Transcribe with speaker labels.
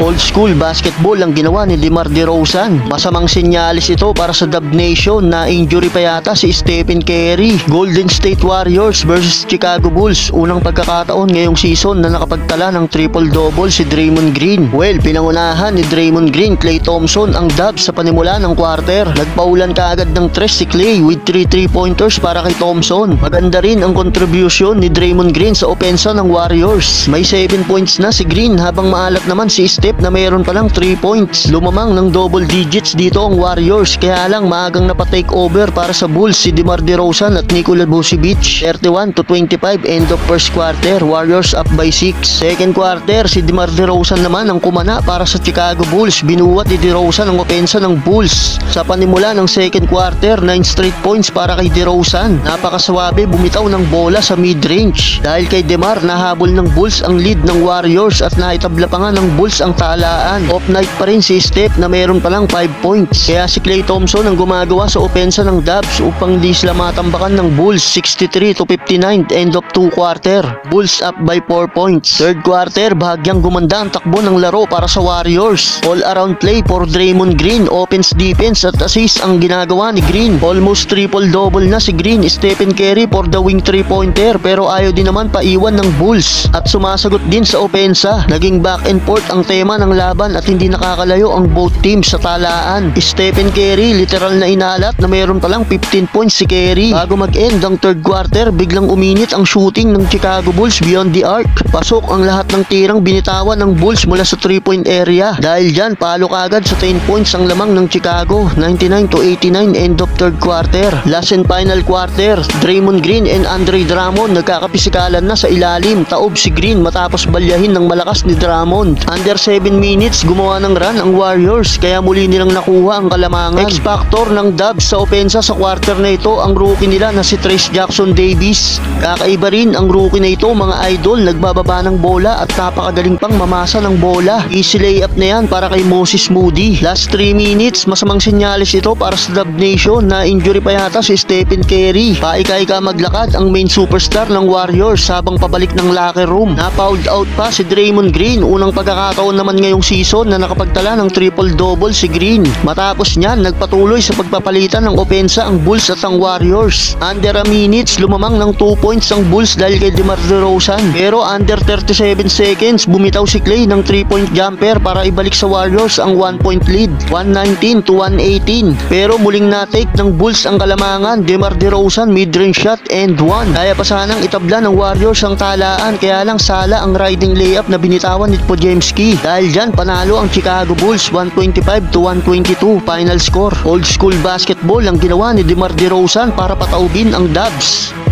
Speaker 1: Old school basketball ang ginawa ni DeMar DeRozan. Masamang senyales ito para sa Dub Nation na injury pa yata si Stephen Curry. Golden State Warriors versus Chicago Bulls. Unang pagkakataon ngayong season na nakapagtala ng triple-double si Draymond Green. Well, pinangunahan ni Draymond Green, Klay Thompson ang Dubs sa panimula ng quarter. Nagpaulan kaagad ng tres si Klay with 3 3-pointers para kay Thompson. Maganda rin ang contribution ni Draymond Green sa opensa ng Warriors. May 7 points na si Green habang maalat naman si Steph na mayroon palang 3 points. Lumamang ng double digits dito ang Warriors, kaya lang maagang napatake over para sa Bulls si DeMar DeRozan at Nikola Vucevic. 31-25 end of first quarter, Warriors up by 6. Second quarter, si DeMar DeRozan naman ang kumana para sa Chicago Bulls. Binuwat ni DeRozan ang opensa ng Bulls. Sa panimula ng second quarter, 9 straight points para kay DeRozan. Napakaswabe bumitaw ng bola sa mid-range. Dahil kay DeMar, nahabol ng Bulls ang lead ng Warriors at naitabla pa nga ng Bulls ang talaan. Off night pa rin si Steph na mayroon palang 5 points. Kaya si Klay Thompson ang gumagawa sa opensa ng Dubs upang di sila matambakan ng Bulls. 63-59 end of 2 quarter. Bulls up by 4 points. Third quarter, bahagyang gumanda ang takbo ng laro para sa Warriors. All around play for Draymond Green. Offense, defense at assist ang ginagawa ni Green. Almost triple-double na si Green. Stephen Curry for the wing 3-pointer pero ayaw din naman paiwan ng Bulls at sumasagot din sa opensa. Naging back and forth ang tema ng laban at hindi nakakalayo ang both teams sa talaan. Stephen Curry literal na inalat na mayroon palang 15 points si Curry. Bago mag-end ang third quarter, biglang uminit ang shooting ng Chicago Bulls beyond the arc. Pasok ang lahat ng tirang binitawan ng Bulls mula sa 3-point area. Dahil dyan, palo kagad sa 10 points ang lamang ng Chicago. 99-89 end of third quarter. Last and final quarter, Draymond Green and Andre Drummond nagkakapisikalan na sa ilalim. Taob si Green matapos balyahin ng malakas ni Drummond. Under 7 minutes, gumawa ng run ang Warriors kaya muli nilang nakuha ang kalamangan. X-factor ng Dubs sa opensa sa quarter na ito ang rookie nila na si Trayce Jackson-Davis. Kakaiba rin ang rookie na ito, mga idol, nagbababa ng bola at napakagaling pang mamasa ng bola. Easy layup na yan para kay Moses Moody. Last 3 minutes, masamang senyales ito para sa Dub Nation na injury pa yata si Stephen Curry. Paika-ika maglakad ang main superstar ng Warriors habang pabalik ng locker room. Na-fouled out pa si Draymond Green. Unang pagkakataon naman ngayong season na nakapagtala ng triple-double si Green. Matapos niyan, nagpatuloy sa pagpapalitan ng opensa ang Bulls at ang Warriors. Under a minutes, lumamang ng 2 points ang Bulls dahil kay DeMar DeRozan. Pero under 37 seconds, bumitaw si Klay ng 3-point jumper para ibalik sa Warriors ang 1-point lead. 119-118. Pero muling na-take ng Bulls ang kalamangan. DeMar DeRozan mid-range shot and 1. Kaya pa sanang itabla ng Warriors ang talaan, kaya lang sala ang riding layup na binitawan ni Podziemski. Dahil dyan, panalo ang Chicago Bulls 125-122 final score. Old school basketball ang ginawa ni DeMar DeRozan para pataubin ang Dubs.